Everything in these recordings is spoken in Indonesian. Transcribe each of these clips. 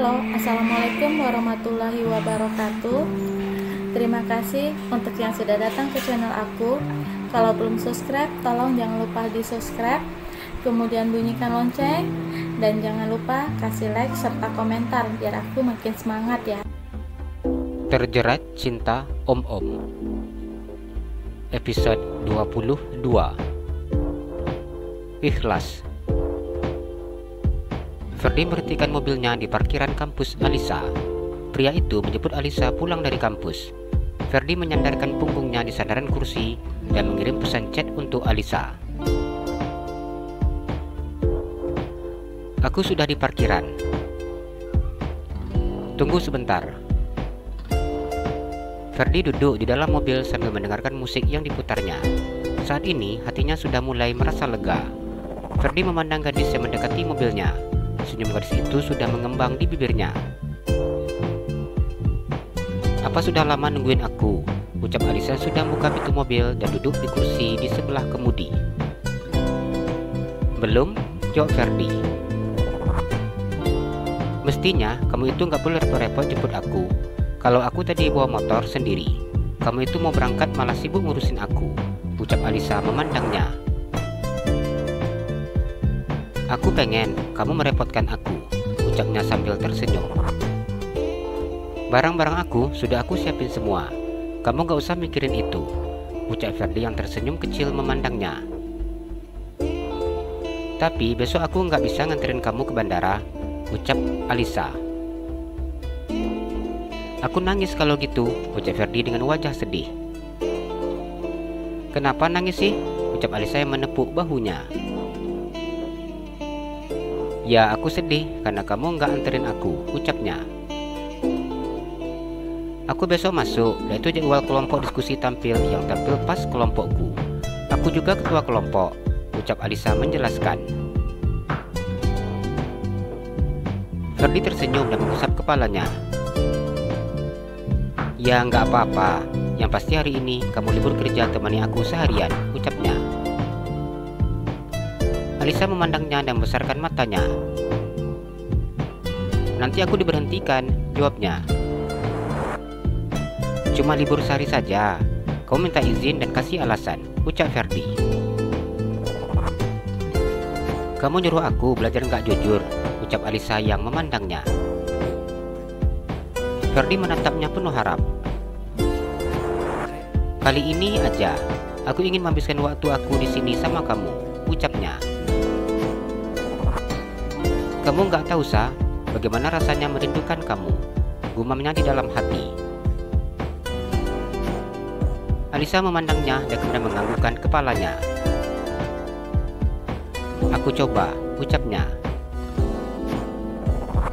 Halo, Assalamualaikum warahmatullahi wabarakatuh. Terima kasih untuk yang sudah datang ke channel aku. Kalau belum subscribe, tolong jangan lupa di subscribe, kemudian bunyikan lonceng, dan jangan lupa kasih like serta komentar biar aku makin semangat ya. Terjerat Cinta Om-Om, episode 22. Ikhlas. Ferdi berhentikan mobilnya di parkiran kampus Alisa. Pria itu menjemput Alisa pulang dari kampus. Ferdi menyandarkan punggungnya di sandaran kursi dan mengirim pesan chat untuk Alisa. Aku sudah di parkiran. Tunggu sebentar. Ferdi duduk di dalam mobil sambil mendengarkan musik yang diputarnya. Saat ini hatinya sudah mulai merasa lega. Ferdi memandang gadis yang mendekati mobilnya. Senyum gadis itu sudah mengembang di bibirnya. Apa sudah lama nungguin aku? Ucap Alisa sudah buka pintu mobil dan duduk di kursi di sebelah kemudi. Belum, jawab Ferdi. Mestinya kamu itu nggak boleh repot-repot jemput aku. Kalau aku tadi bawa motor sendiri, kamu itu mau berangkat malah sibuk ngurusin aku, ucap Alisa memandangnya. Aku pengen kamu merepotkan aku, ucapnya sambil tersenyum. Barang-barang aku sudah aku siapin semua. Kamu gak usah mikirin itu, ucap Ferdi yang tersenyum kecil memandangnya. Tapi besok aku gak bisa nganterin kamu ke bandara, ucap Alisa. Aku nangis kalau gitu, ucap Ferdi dengan wajah sedih. Kenapa nangis sih? Ucap Alisa yang menepuk bahunya. Ya, aku sedih karena kamu nggak anterin aku, ucapnya. Aku besok masuk, dan itu jadwal kelompok diskusi tampil yang tampil pas kelompokku. Aku juga ketua kelompok, ucap Alisa menjelaskan. Ferdi tersenyum dan mengusap kepalanya. Ya, nggak apa-apa. Yang pasti hari ini kamu libur kerja temani aku seharian, ucapnya. Alisa memandangnya dan membesarkan matanya. Nanti aku diberhentikan, jawabnya. Cuma libur sehari saja. Kau minta izin dan kasih alasan, ucap Ferdi. Kamu nyuruh aku belajar nggak jujur, ucap Alisa yang memandangnya. Ferdi menatapnya penuh harap. Kali ini aja, aku ingin menghabiskan waktu aku di sini sama kamu, ucapnya. Kamu nggak tahu, Sa, bagaimana rasanya merindukan kamu, gumamnya di dalam hati. Alisa memandangnya dan kemudian menganggukkan kepalanya. Aku coba, ucapnya.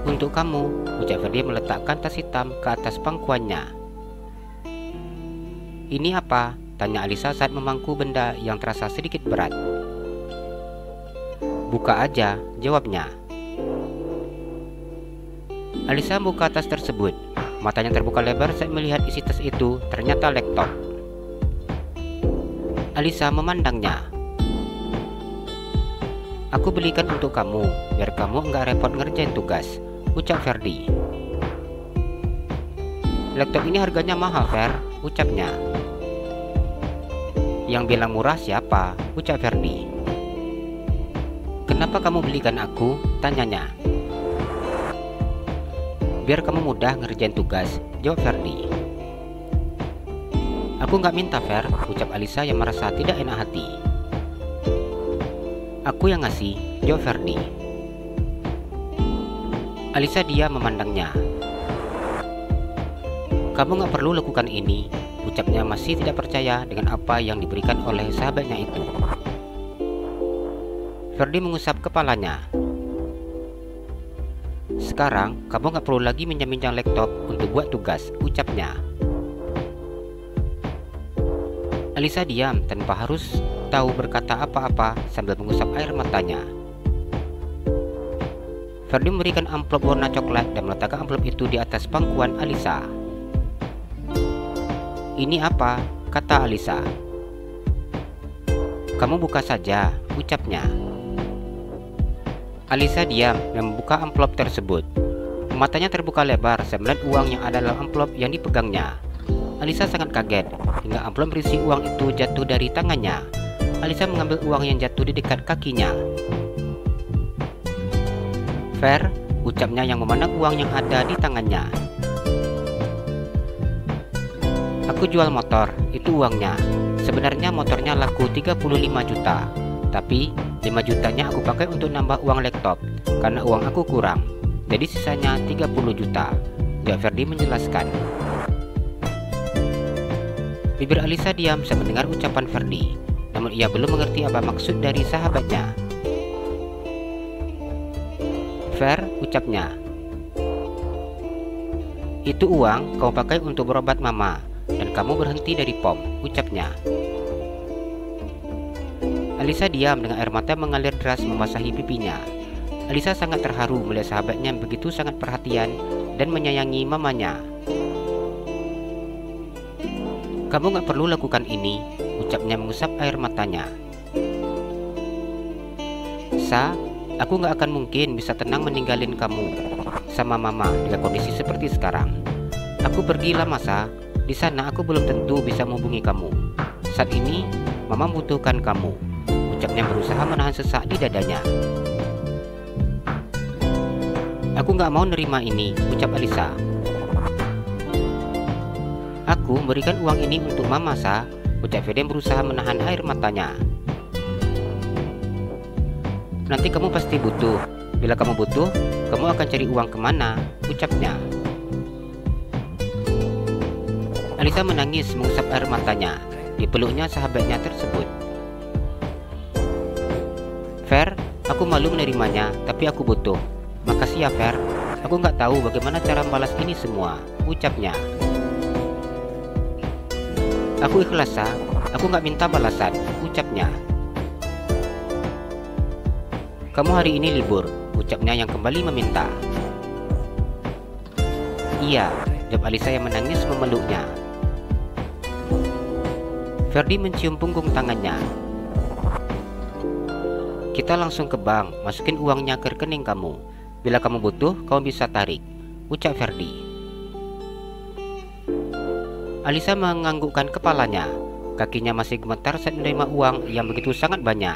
Untuk kamu, ucap Ferdi meletakkan tas hitam ke atas pangkuannya. Ini apa? Tanya Alisa saat memangku benda yang terasa sedikit berat. Buka aja, jawabnya. Alisa buka tas tersebut. Matanya terbuka lebar saat melihat isi tas itu, ternyata laptop. Alisa memandangnya. Aku belikan untuk kamu, biar kamu nggak repot ngerjain tugas, ucap Ferdi. Laptop ini harganya mahal, Fer, ucapnya. Yang bilang murah siapa? Ucap Ferdi. Kenapa kamu belikan aku? Tanyanya. Biar kamu mudah ngerjain tugas, jawab Ferdi. Aku nggak minta, Fer, ucap Alisa yang merasa tidak enak hati. Aku yang ngasih, jawab Ferdi. Alisa diam memandangnya. Kamu nggak perlu lakukan ini, ucapnya masih tidak percaya dengan apa yang diberikan oleh sahabatnya itu. Ferdi mengusap kepalanya. Sekarang kamu nggak perlu lagi minjam-minjam laptop untuk buat tugas, ucapnya. Alisa diam tanpa harus tahu berkata apa-apa sambil mengusap air matanya. Ferdi memberikan amplop warna coklat dan meletakkan amplop itu di atas pangkuan Alisa. Ini apa? Kata Alisa. Kamu buka saja, ucapnya. Alisa diam dan membuka amplop tersebut. Matanya terbuka lebar saat melihat uang yang ada dalam amplop yang dipegangnya. Alisa sangat kaget hingga amplop berisi uang itu jatuh dari tangannya. Alisa mengambil uang yang jatuh di dekat kakinya. "Fair," ucapnya yang memandang uang yang ada di tangannya. "Aku jual motor, itu uangnya. Sebenarnya motornya laku 35 juta. Tapi 5 jutanya aku pakai untuk nambah uang laptop karena uang aku kurang. Jadi sisanya 30 juta. Jawab Ferdi menjelaskan. Bibir Alisa diam saat mendengar ucapan Ferdi, namun ia belum mengerti apa maksud dari sahabatnya. "Fair," ucapnya. "Itu uang kau pakai untuk berobat mama, dan kamu berhenti dari pom," ucapnya. Alisa diam dengan air mata mengalir deras membasahi pipinya. Alisa sangat terharu melihat sahabatnya yang begitu sangat perhatian dan menyayangi mamanya. "Kamu gak perlu lakukan ini," ucapnya mengusap air matanya. "Sa, aku gak akan mungkin bisa tenang meninggalin kamu sama mama dengan kondisi seperti sekarang. Aku pergi lama, Sa. Di sana aku belum tentu bisa menghubungi kamu. Saat ini mama membutuhkan kamu," ucapnya berusaha menahan sesak di dadanya. "Aku gak mau nerima ini," ucap Alisa. "Aku memberikan uang ini untuk mama, Sa," ucap Ferdi berusaha menahan air matanya. "Nanti kamu pasti butuh. Bila kamu butuh, kamu akan cari uang kemana?" ucapnya. Alisa menangis mengusap air matanya. Dipeluknya sahabatnya tersebut. "Fair, aku malu menerimanya, tapi aku butuh. Makasih ya, Fair. Aku nggak tahu bagaimana cara membalas ini semua," ucapnya. "Aku ikhlas, Sa. Aku nggak minta balasan," ucapnya. "Kamu hari ini libur," ucapnya yang kembali meminta. "Iya," jawab Alisa yang menangis memeluknya. Ferdi mencium punggung tangannya. "Kita langsung ke bank, masukin uangnya ke rekening kamu. Bila kamu butuh, kamu bisa tarik," ucap Ferdi. Alisa menganggukkan kepalanya. Kakinya masih gemetar saat menerima uang yang begitu sangat banyak.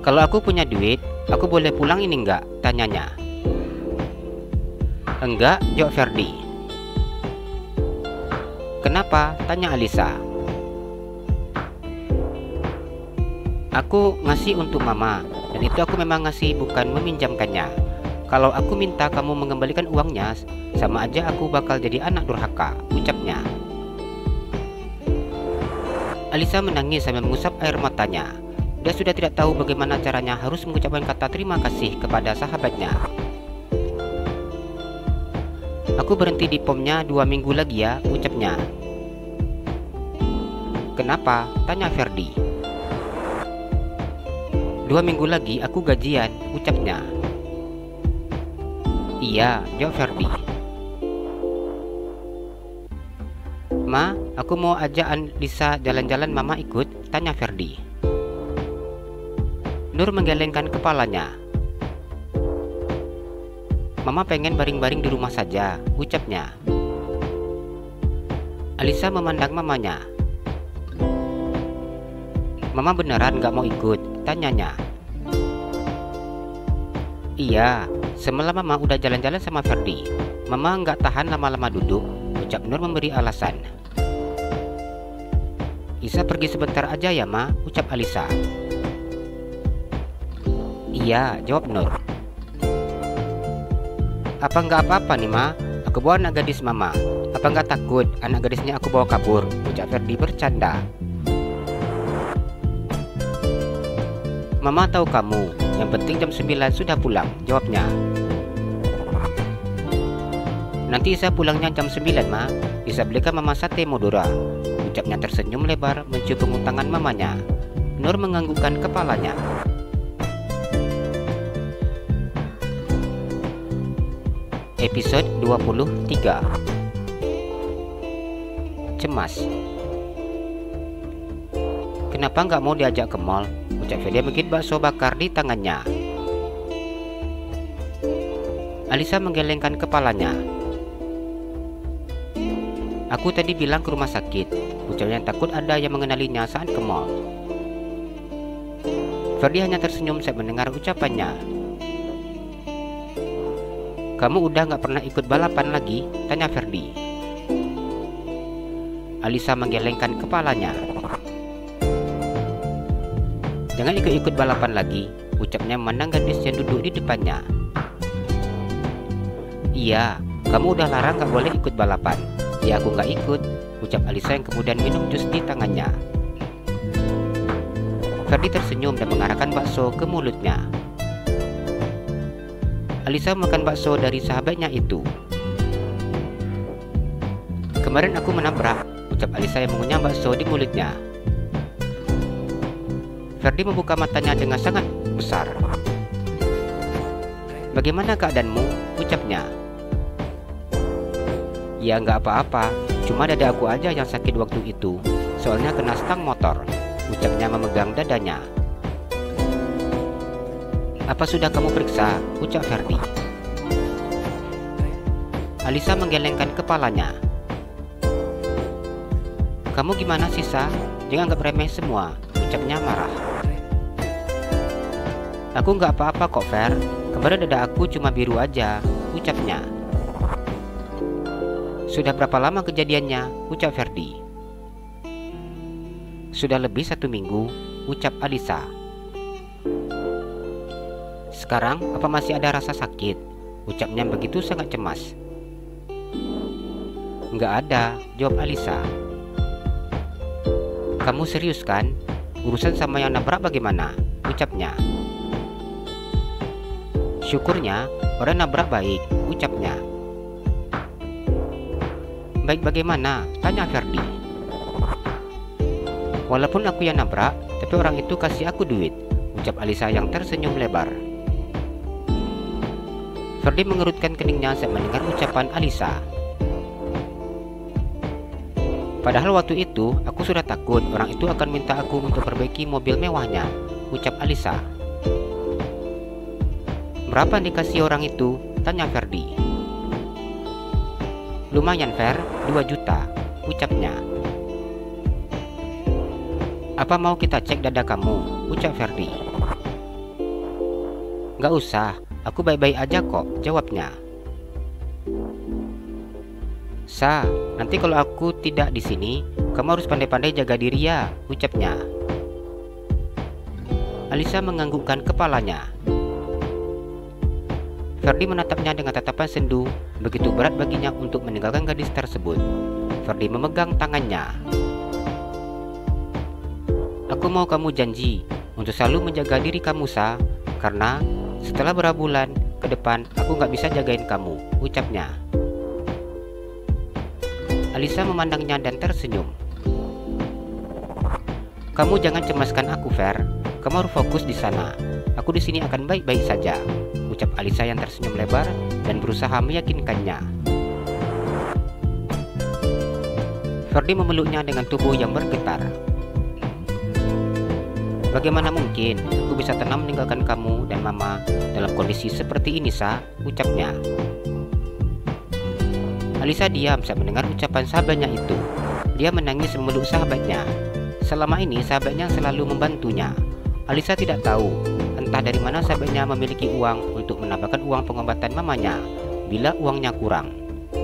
"Kalau aku punya duit, aku boleh pulang ini enggak?" tanyanya. "Enggak," jawab Ferdi. "Kenapa?" tanya Alisa. "Aku ngasih untuk mama, dan itu aku memang ngasih, bukan meminjamkannya. Kalau aku minta kamu mengembalikan uangnya, sama aja aku bakal jadi anak durhaka," ucapnya. Alisa menangis sambil mengusap air matanya. Dia sudah tidak tahu bagaimana caranya harus mengucapkan kata terima kasih kepada sahabatnya. "Aku berhenti di pomnya 2 minggu lagi ya," ucapnya. "Kenapa?" tanya Ferdi. 2 minggu lagi aku gajian," ucapnya. "Iya," jawab Ferdi. "Ma, aku mau ajak Alisa jalan-jalan, mama ikut?" tanya Ferdi. Nur menggelengkan kepalanya. "Mama pengen baring-baring di rumah saja," ucapnya. Alisa memandang mamanya. "Mama beneran gak mau ikut?" tanyanya. "Iya, semalam mama udah jalan-jalan sama Ferdi. Mama gak tahan lama-lama duduk," ucap Nur memberi alasan. "Isa pergi sebentar aja ya, Ma," ucap Alisa. "Iya," jawab Nur. "Apa nggak apa-apa nih, Ma? Aku bawa anak gadis Mama. Apa nggak takut anak gadisnya aku bawa kabur?" ucap Ferdi bercanda. "Mama tahu kamu. Yang penting jam 9 sudah pulang," jawabnya. "Nanti Isa pulangnya jam 9, Ma. Isa belikan Mama sate Madura," ucapnya tersenyum lebar mencium punggung tangan mamanya. Nur menganggukkan kepalanya. Episode 23. Cemas. "Kenapa nggak mau diajak ke mall?" ucap Fedia begit bakso bakar di tangannya. Alisa menggelengkan kepalanya. Aku tadi bilang ke rumah sakit, ucapnya takut ada yang mengenalinya saat ke mall. Ferdi hanya tersenyum saat mendengar ucapannya. Kamu udah gak pernah ikut balapan lagi? Tanya Ferdi. Alisa menggelengkan kepalanya. Jangan ikut-ikut balapan lagi, ucapnya memandang gadis yang duduk di depannya. Iya, kamu udah larang gak boleh ikut balapan. Ya aku gak ikut, ucap Alisa yang kemudian minum jus di tangannya. Ferdi tersenyum dan mengarahkan bakso ke mulutnya. Alisa makan bakso dari sahabatnya itu. Kemarin aku menabrak, ucap Alisa yang mengunyah bakso di mulutnya. Ferdi membuka matanya dengan sangat besar. Bagaimana keadaanmu? Ucapnya. Ya nggak apa-apa, cuma dada aku aja yang sakit waktu itu, soalnya kena stang motor, ucapnya memegang dadanya. Apa sudah kamu periksa? Ucap Ferdi. Alisa menggelengkan kepalanya. Kamu gimana sih, Sa? Jangan anggap remeh semua, ucapnya marah. Aku nggak apa-apa kok, Fer. Kemarin dada aku cuma biru aja, ucapnya. Sudah berapa lama kejadiannya? Ucap Ferdi. Sudah lebih 1 minggu, ucap Alisa. Sekarang apa masih ada rasa sakit? Ucapnya begitu sangat cemas. Nggak ada, jawab Alisa. Kamu serius kan? Urusan sama yang nabrak bagaimana? Ucapnya. Syukurnya orang nabrak baik, ucapnya. Baik bagaimana? Tanya Ferdi. Walaupun aku yang nabrak, tapi orang itu kasih aku duit, ucap Alisa yang tersenyum lebar. Ferdi mengerutkan keningnya saat mendengar ucapan Alisa. Padahal waktu itu aku sudah takut orang itu akan minta aku untuk perbaiki mobil mewahnya, ucap Alisa. Berapa yang dikasih orang itu? Tanya Ferdi. Lumayan, Fer, 2 juta, ucapnya. Apa mau kita cek dada kamu? Ucap Ferdi. Gak usah, aku baik-baik aja kok, jawabnya. Sa, nanti kalau aku tidak di sini, kamu harus pandai-pandai jaga diri ya, ucapnya. Alisa menganggukkan kepalanya. Ferdi menatapnya dengan tatapan sendu, begitu berat baginya untuk meninggalkan gadis tersebut. Ferdi memegang tangannya. Aku mau kamu janji untuk selalu menjaga diri kamu, Sa, karena setelah berapa bulan ke depan aku gak bisa jagain kamu, ucapnya. Alisa memandangnya dan tersenyum. Kamu jangan cemaskan aku, Fer. Kamu harus fokus di sana. Aku di sini akan baik-baik saja, ucap Alisa yang tersenyum lebar dan berusaha meyakinkannya. Ferdi memeluknya dengan tubuh yang bergetar. Bagaimana mungkin aku bisa tenang meninggalkan kamu dan mama dalam kondisi seperti ini, Sa, ucapnya. Alisa diam saat mendengar ucapan sahabatnya itu. Dia menangis memeluk sahabatnya. Selama ini sahabatnya selalu membantunya. Alisa tidak tahu entah dari mana sahabatnya memiliki uang untuk menambahkan uang pengobatan mamanya bila uangnya kurang.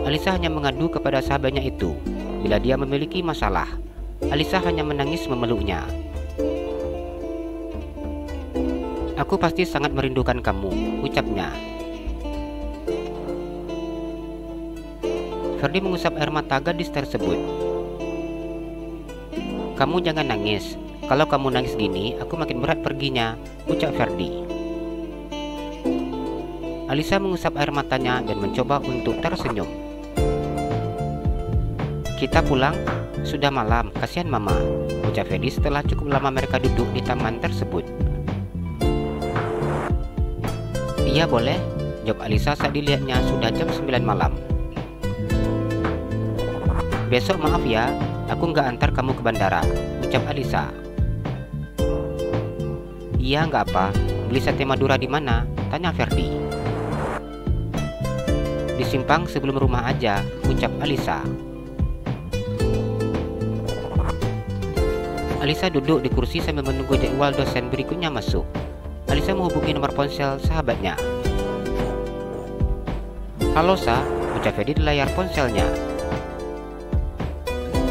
Alisa hanya mengadu kepada sahabatnya itu bila dia memiliki masalah. Alisa hanya menangis memeluknya. Aku pasti sangat merindukan kamu, ucapnya. Ferdi mengusap air mata gadis tersebut. Kamu jangan nangis. Kalau kamu nangis gini, aku makin berat perginya, ucap Ferdi. Alisa mengusap air matanya dan mencoba untuk tersenyum. Kita pulang? Sudah malam, kasihan mama, ucap Ferdi setelah cukup lama mereka duduk di taman tersebut. Iya boleh, jawab Alisa saat dilihatnya sudah jam 9 malam. Besok maaf ya, aku nggak antar kamu ke bandara, ucap Alisa. Iya nggak apa, beli sate Madura di mana? Tanya Ferdi. Di simpang sebelum rumah aja, ucap Alisa. Alisa duduk di kursi sambil menunggu jadwal dosen berikutnya masuk. Alisa menghubungi nomor ponsel sahabatnya. "Halo Sa," ucap Ferdi di layar ponselnya.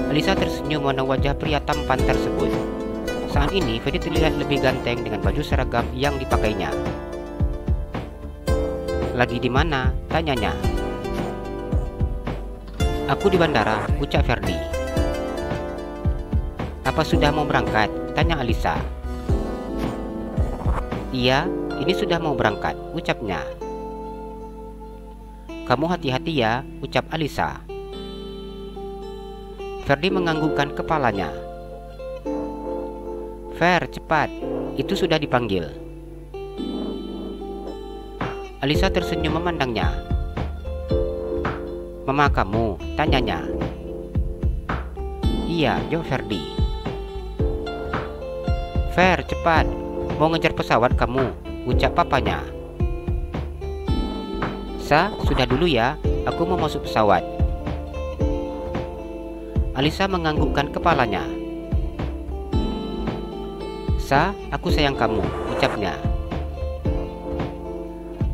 Alisa tersenyum memandang wajah pria tampan tersebut. Saat ini Ferdi terlihat lebih ganteng dengan baju seragam yang dipakainya. "Lagi di mana?" tanyanya. "Aku di bandara," ucap Ferdi. "Apa sudah mau berangkat?" tanya Alisa. "Iya, ini sudah mau berangkat," ucapnya. "Kamu hati-hati ya," ucap Alisa. Ferdi menganggukkan kepalanya. "Fer, cepat, itu sudah dipanggil." Alisa tersenyum memandangnya. "Mama kamu?" tanyanya. "Iya," jawab Ferdi. "Fer, cepat, mau ngejar pesawat kamu," ucap papanya. "Sa, sudah dulu ya, aku mau masuk pesawat." Alisa menganggukkan kepalanya. "Sa, aku sayang kamu," ucapnya.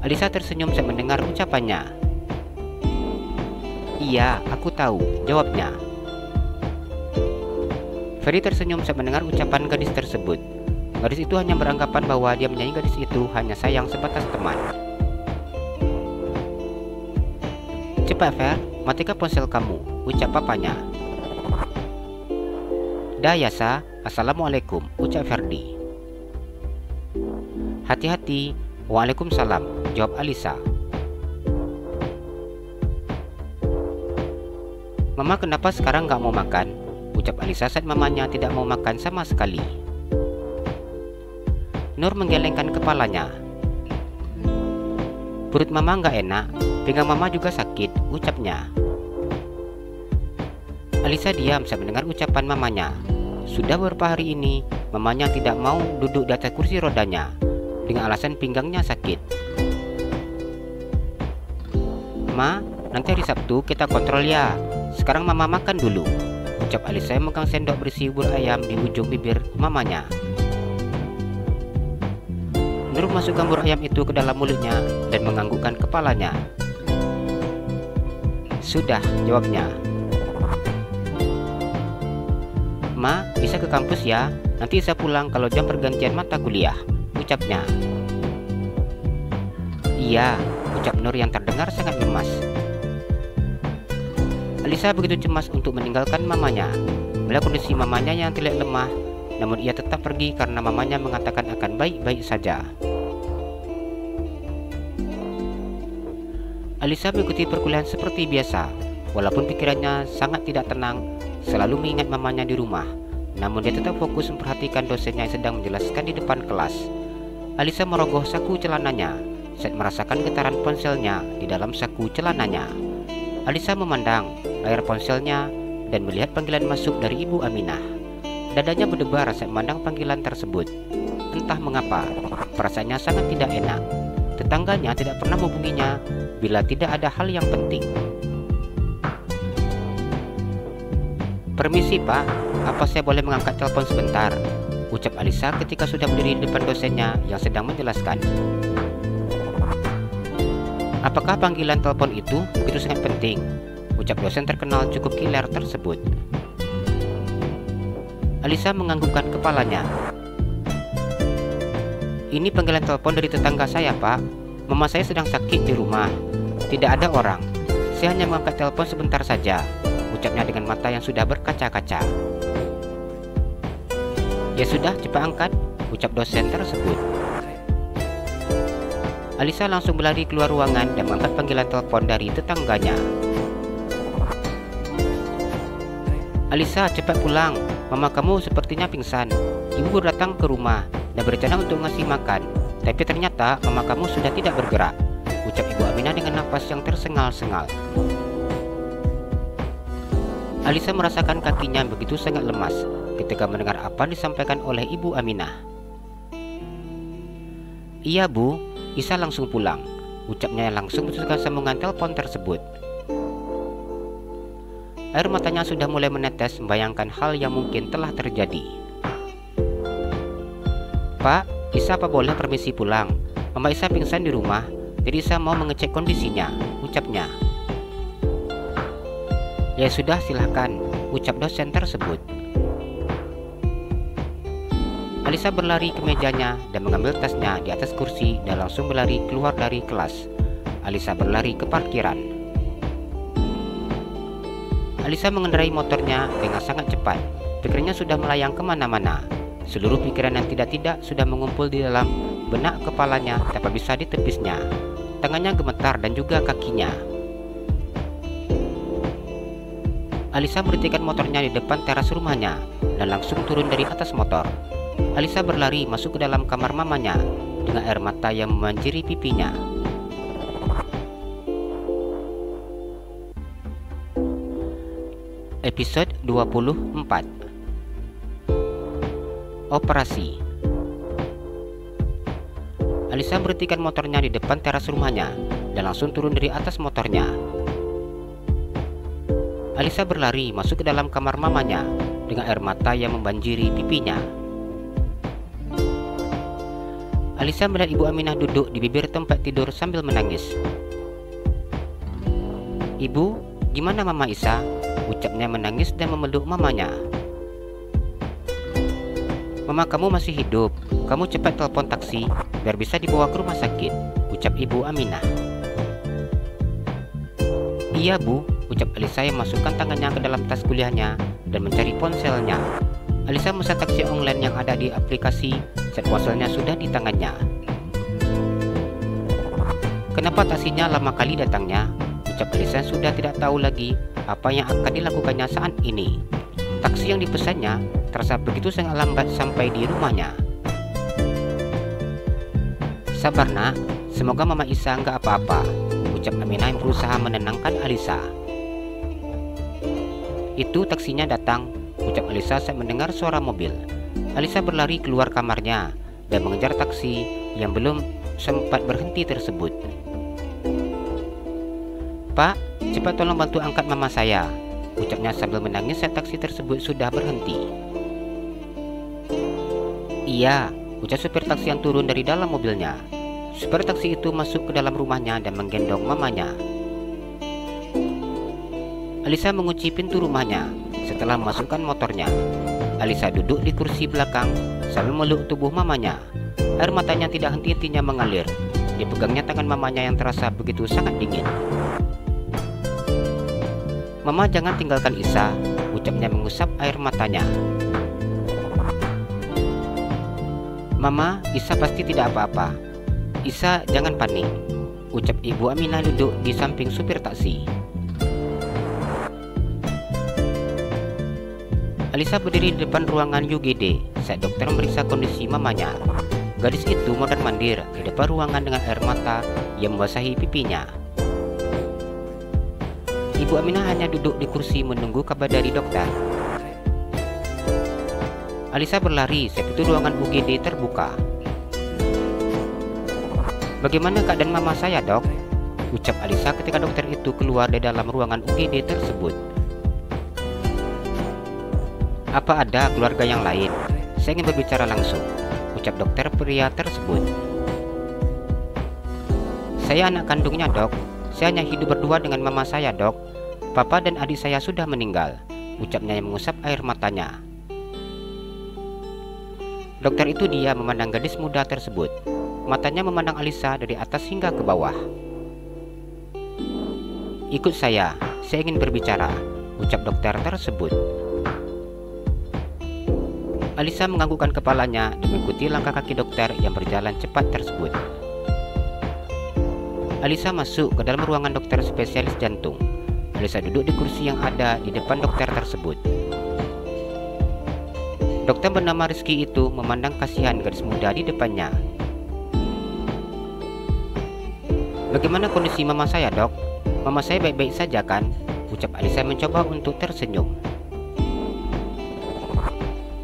Alisa tersenyum saat mendengar ucapannya. "Iya, aku tahu," jawabnya. Ferdi tersenyum saat mendengar ucapan gadis tersebut. Gadis itu hanya beranggapan bahwa dia menyayangi gadis itu hanya sayang sebatas teman. "Cepat Fer, matikan ponsel kamu," ucap papanya. "Dah ya Sa, assalamualaikum," ucap Ferdi. "Hati-hati." "Waalaikumsalam," jawab Alisa. "Mama kenapa sekarang gak mau makan?" ucap Alisa saat mamanya tidak mau makan sama sekali. Nur menggelengkan kepalanya. "Perut mama gak enak, pinggang mama juga sakit," ucapnya. Alisa diam saat mendengar ucapan mamanya. Sudah beberapa hari ini, mamanya tidak mau duduk di atas kursi rodanya dengan alasan pinggangnya sakit. "Ma, nanti hari Sabtu kita kontrol ya. Sekarang mama makan dulu," ucap Alisa yang memegang sendok berisi bubur ayam di ujung bibir mamanya. Nur masukkan bubur ayam itu ke dalam mulutnya dan menganggukkan kepalanya. "Sudah," jawabnya. "Ma, bisa ke kampus ya. Nanti saya pulang kalau jam pergantian mata kuliah," ucapnya. "Iya," ucap Nur yang terdengar sangat lemas. Alisa begitu cemas untuk meninggalkan mamanya. Melihat kondisi mamanya yang terlihat lemah, namun ia tetap pergi karena mamanya mengatakan akan baik-baik saja. Alisa mengikuti perkuliahan seperti biasa. Walaupun pikirannya sangat tidak tenang, selalu mengingat mamanya di rumah, namun dia tetap fokus memperhatikan dosennya yang sedang menjelaskan di depan kelas. Alisa merogoh saku celananya saat merasakan getaran ponselnya di dalam saku celananya. Alisa memandang layar ponselnya dan melihat panggilan masuk dari Ibu Aminah. Dadanya berdebar saat memandang panggilan tersebut. Entah mengapa, perasaannya sangat tidak enak. Tetangganya tidak pernah menghubunginya bila tidak ada hal yang penting. "Permisi Pak, apa saya boleh mengangkat telepon sebentar?" ucap Alisa ketika sudah berdiri di depan dosennya yang sedang menjelaskan. "Apakah panggilan telepon itu begitu sangat penting?" ucap dosen terkenal cukup kiler tersebut. Alisa menganggukkan kepalanya. "Ini panggilan telepon dari tetangga saya Pak. Mama saya sedang sakit di rumah. Tidak ada orang. Saya hanya mengangkat telepon sebentar saja," ucapnya dengan mata yang sudah berkaca-kaca. "Ya sudah, cepat angkat," ucap dosen tersebut. Alisa langsung berlari keluar ruangan dan mengangkat panggilan telepon dari tetangganya. "Alisa, cepat pulang. Mama kamu sepertinya pingsan. Ibu baru datang ke rumah dan berencana untuk ngasih makan, tapi ternyata mama kamu sudah tidak bergerak," ucap Ibu Aminah dengan nafas yang tersengal-sengal. Alisa merasakan kakinya begitu sangat lemas ketika mendengar apa yang disampaikan oleh Ibu Aminah. "Iya Bu, Isa langsung pulang. ucapnya yang langsung memutuskan sambungan telepon tersebut. Air matanya sudah mulai menetes membayangkan hal yang mungkin telah terjadi. Pak, Isa apa boleh permisi pulang? Mama Isa pingsan di rumah, jadi Isa mau mengecek kondisinya, ucapnya. Ya sudah, silahkan, ucap dosen tersebut. Alisa berlari ke mejanya dan mengambil tasnya di atas kursi dan langsung berlari keluar dari kelas. Alisa berlari ke parkiran. Alisa mengendarai motornya dengan sangat cepat. Pikirannya sudah melayang kemana-mana. Seluruh pikiran yang tidak-tidak sudah mengumpul di dalam benak kepalanya tanpa bisa ditepisnya. Tangannya gemetar dan juga kakinya. Alisa berhentikan motornya di depan teras rumahnya dan langsung turun dari atas motor. Alisa berlari masuk ke dalam kamar mamanya dengan air mata yang memanjiri pipinya. Episode 24. Operasi. Alisa berhentikan motornya di depan teras rumahnya dan langsung turun dari atas motornya. Alisa berlari masuk ke dalam kamar mamanya dengan air mata yang membanjiri pipinya. Alisa melihat Ibu Aminah duduk di bibir tempat tidur sambil menangis. "Ibu, gimana Mama Isa?" ucapnya menangis dan memeluk mamanya. "Mama kamu masih hidup. Kamu cepat telepon taksi biar bisa dibawa ke rumah sakit," ucap Ibu Aminah. "Iya Bu," ucap Alisa yang masukkan tangannya ke dalam tas kuliahnya dan mencari ponselnya. Alisa memesan taksi online yang ada di aplikasi saat ponselnya sudah di tangannya. "Kenapa taksinya lama kali datangnya?" ucap Alisa sudah tidak tahu lagi apa yang akan dilakukannya saat ini. Taksi yang dipesannya terasa begitu sangat lambat sampai di rumahnya. "Sabar nak, semoga Mama Isa nggak apa-apa," ucap Aminah yang berusaha menenangkan Alisa. "Itu taksinya datang," ucap Alisa saat mendengar suara mobil. Alisa berlari keluar kamarnya dan mengejar taksi yang belum sempat berhenti tersebut. "Pak, cepat tolong bantu angkat mama saya," ucapnya sambil menangis saat taksi tersebut sudah berhenti. "Iya," ucap supir taksi yang turun dari dalam mobilnya. Supir taksi itu masuk ke dalam rumahnya dan menggendong mamanya. Alisa mengunci pintu rumahnya setelah memasukkan motornya. Alisa duduk di kursi belakang sambil memeluk tubuh mamanya. Air matanya tidak henti-hentinya mengalir. Dipegangnya tangan mamanya yang terasa begitu sangat dingin. "Mama jangan tinggalkan Isa," ucapnya mengusap air matanya. "Mama, Isa pasti tidak apa-apa. Isa jangan panik," ucap Ibu Aminah duduk di samping supir taksi. Alisa berdiri di depan ruangan UGD saat dokter memeriksa kondisi mamanya. Gadis itu mondar-mandir di depan ruangan dengan air mata yang membasahi pipinya. Ibu Aminah hanya duduk di kursi menunggu kabar dari dokter. Alisa berlari saat pintu ruangan UGD terbuka. "Bagaimana keadaan mama saya, Dok?" ucap Alisa ketika dokter itu keluar dari dalam ruangan UGD tersebut. "Apa ada keluarga yang lain? Saya ingin berbicara langsung," ucap dokter pria tersebut. "Saya anak kandungnya, Dok. Saya hanya hidup berdua dengan mama saya, Dok. Papa dan adik saya sudah meninggal," ucapnya yang mengusap air matanya. Dokter itu diam memandang gadis muda tersebut. Matanya memandang Alisa dari atas hingga ke bawah. "Ikut saya ingin berbicara," ucap dokter tersebut. Alisa menganggukkan kepalanya dan mengikuti langkah kaki dokter yang berjalan cepat tersebut. Alisa masuk ke dalam ruangan dokter spesialis jantung. Alisa duduk di kursi yang ada di depan dokter tersebut. Dokter bernama Rizky itu memandang kasihan gadis muda di depannya. "Bagaimana kondisi mama saya, Dok? Mama saya baik-baik saja kan?" ucap Alisa mencoba untuk tersenyum.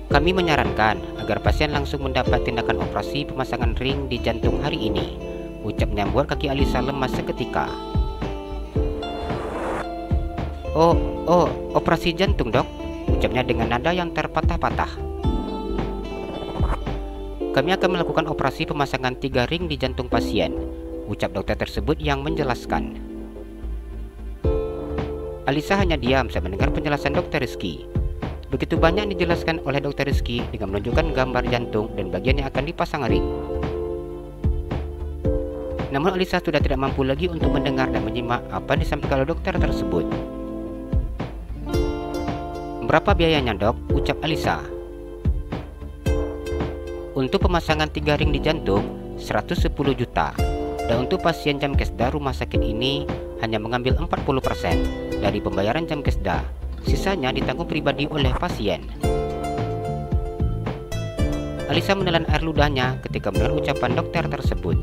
"Kami menyarankan agar pasien langsung mendapat tindakan operasi pemasangan ring di jantung hari ini," ucapnya membuat kaki Alisa lemas seketika. Operasi jantung, Dok, ucapnya dengan nada yang terpatah-patah. Kami akan melakukan operasi pemasangan 3 ring di jantung pasien, ucap dokter tersebut yang menjelaskan. Alisa hanya diam saat mendengar penjelasan Dr. Rizky. Begitu banyak yang dijelaskan oleh Dr. Rizky dengan menunjukkan gambar jantung dan bagian yang akan dipasang ring. Namun Alisa sudah tidak mampu lagi untuk mendengar dan menyimak apa yang disampaikan oleh dokter tersebut. Berapa biayanya, Dok? Ucap Alisa. Untuk pemasangan 3 ring di jantung 110 juta. Dan untuk pasien Jamkesda rumah sakit ini hanya mengambil 40% dari pembayaran Jamkesda. Sisanya ditanggung pribadi oleh pasien. Alisa menelan air ludahnya ketika mendengar ucapan dokter tersebut.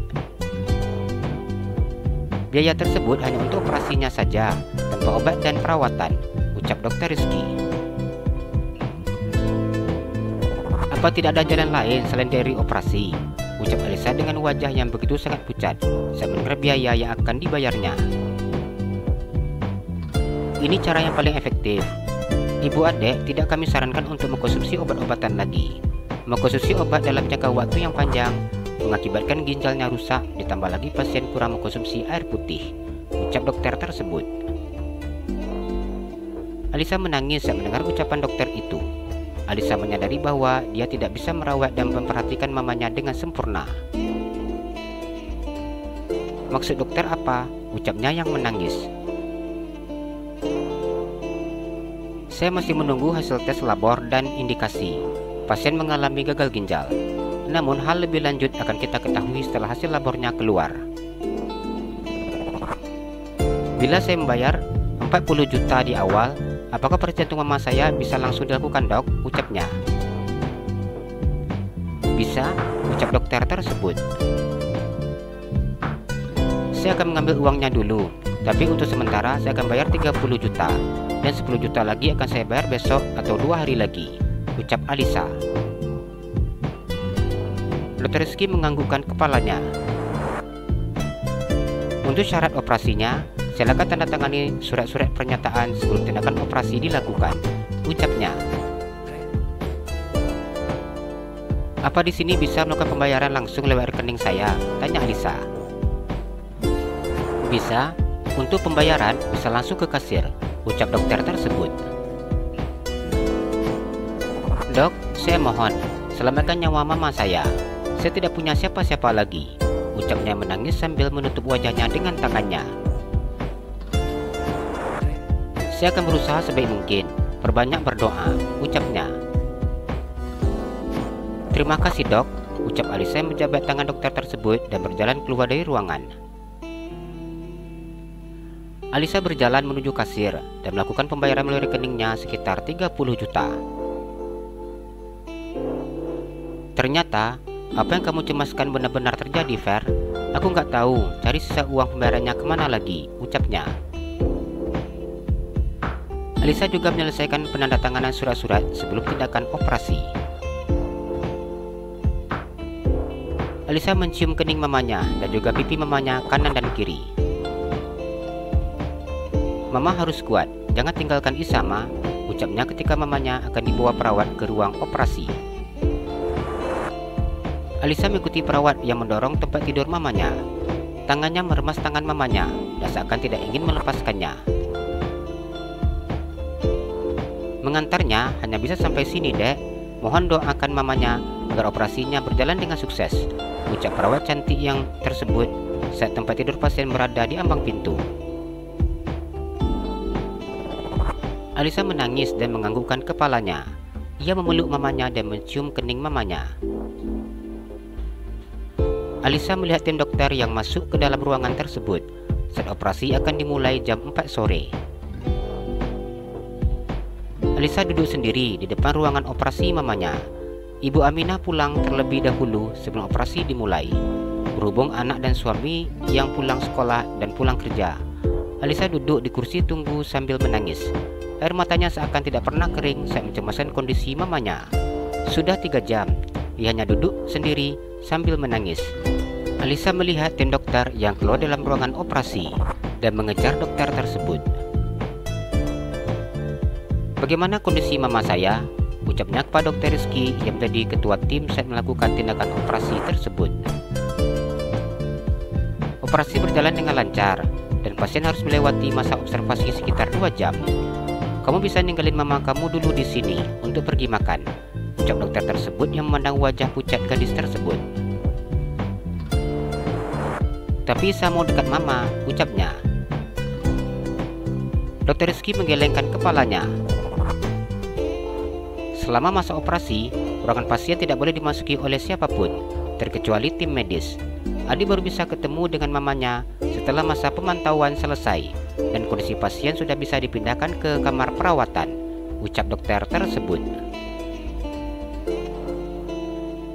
Biaya tersebut hanya untuk operasinya saja, tanpa obat dan perawatan, ucap Dr. Rizky. Apa tidak ada jalan lain selain dari operasi? Ucap Alisa dengan wajah yang begitu sangat pucat saat mendengar biaya yang akan dibayarnya. Ini cara yang paling efektif. Ibu adik, tidak kami sarankan untuk mengkonsumsi obat-obatan lagi. Mengkonsumsi obat dalam jangka waktu yang panjang mengakibatkan ginjalnya rusak, ditambah lagi pasien kurang mengkonsumsi air putih, ucap dokter tersebut. Alisa menangis saat mendengar ucapan dokter itu. Alisa menyadari bahwa dia tidak bisa merawat dan memperhatikan mamanya dengan sempurna. Maksud dokter apa? Ucapnya yang menangis. Saya masih menunggu hasil tes labor dan indikasi pasien mengalami gagal ginjal. Namun hal lebih lanjut akan kita ketahui setelah hasil labornya keluar. Bila saya membayar 40 juta di awal, apakah jantung mama saya bisa langsung dilakukan, Dok? Ucapnya. Bisa, ucap dokter tersebut. Saya akan mengambil uangnya dulu, tapi untuk sementara saya akan bayar 30 juta dan 10 juta lagi akan saya bayar besok atau 2 hari lagi, ucap Alisa. Dr. Rizky menganggukkan kepalanya. Untuk syarat operasinya, silakan tanda tangani surat-surat pernyataan sebelum tindakan operasi dilakukan, ucapnya. Apa di sini bisa melakukan pembayaran langsung lewat rekening saya? Tanya Alisa. Bisa. Untuk pembayaran bisa langsung ke kasir, ucap dokter tersebut. Dok, saya mohon selamatkan nyawa mama saya. Saya tidak punya siapa-siapa lagi, ucapnya menangis sambil menutup wajahnya dengan tangannya. Saya akan berusaha sebaik mungkin, perbanyak berdoa, ucapnya. Terima kasih, Dok, ucap Alisa yang menjabat tangan dokter tersebut dan berjalan keluar dari ruangan. Alisa berjalan menuju kasir dan melakukan pembayaran melalui rekeningnya sekitar 30 juta. Ternyata, apa yang kamu cemaskan benar-benar terjadi, Fer. Aku nggak tahu cari sisa uang pembayarannya kemana lagi, ucapnya. Alisa juga menyelesaikan penandatanganan surat-surat sebelum tindakan operasi. Alisa mencium kening mamanya dan juga pipi mamanya kanan dan kiri. Mama harus kuat, jangan tinggalkan Isama, ucapnya ketika mamanya akan dibawa perawat ke ruang operasi. Alisa mengikuti perawat yang mendorong tempat tidur mamanya. Tangannya meremas tangan mamanya dan seakan tidak ingin melepaskannya. Mengantarnya hanya bisa sampai sini, Dek. Mohon doakan mamanya agar operasinya berjalan dengan sukses, ucap perawat cantik yang tersebut saat tempat tidur pasien berada di ambang pintu. Alisa menangis dan menganggukkan kepalanya. Ia memeluk mamanya dan mencium kening mamanya. Alisa melihat tim dokter yang masuk ke dalam ruangan tersebut saat operasi akan dimulai jam 4 sore. Alisa duduk sendiri di depan ruangan operasi mamanya. Ibu Aminah pulang terlebih dahulu sebelum operasi dimulai. Berhubung anak dan suami yang pulang sekolah dan pulang kerja, Alisa duduk di kursi tunggu sambil menangis. Air matanya seakan tidak pernah kering saat mencemaskan kondisi mamanya. Sudah 3 jam, ia hanya duduk sendiri sambil menangis. Alisa melihat tim dokter yang keluar dalam ruangan operasi dan mengejar dokter tersebut. "Bagaimana kondisi mama saya?" ucapnya kepada Dr. Rizky yang menjadi ketua tim saat melakukan tindakan operasi tersebut. Operasi berjalan dengan lancar dan pasien harus melewati masa observasi sekitar 2 jam. "Kamu bisa ninggalin mama kamu dulu di sini untuk pergi makan," ucap dokter tersebut yang memandang wajah pucat gadis tersebut. "Tapi saya mau dekat mama," ucapnya. Dr. Rizky menggelengkan kepalanya. Selama masa operasi, ruangan pasien tidak boleh dimasuki oleh siapapun, terkecuali tim medis. Adi baru bisa ketemu dengan mamanya setelah masa pemantauan selesai dan kondisi pasien sudah bisa dipindahkan ke kamar perawatan, ucap dokter tersebut.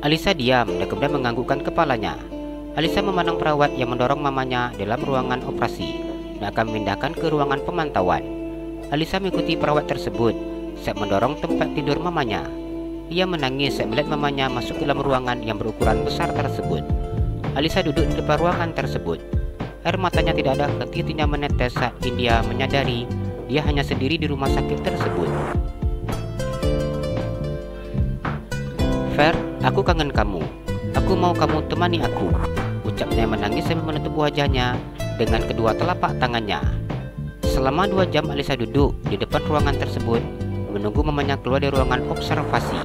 Alisa diam dan kemudian menganggukkan kepalanya. Alisa memandang perawat yang mendorong mamanya dalam ruangan operasi dan akan memindahkan ke ruangan pemantauan. Alisa mengikuti perawat tersebut saat mendorong tempat tidur mamanya. Ia menangis saat melihat mamanya masuk ke dalam ruangan yang berukuran besar tersebut. Alisa duduk di depan ruangan tersebut. Air matanya tidak ada henti-hentinya menetes saat India menyadari dia hanya sendiri di rumah sakit tersebut. "Fer, aku kangen kamu. Aku mau kamu temani aku," ucapnya menangis sambil menutup wajahnya dengan kedua telapak tangannya. Selama 2 jam Alisa duduk di depan ruangan tersebut menunggu mamanya keluar dari ruangan observasi.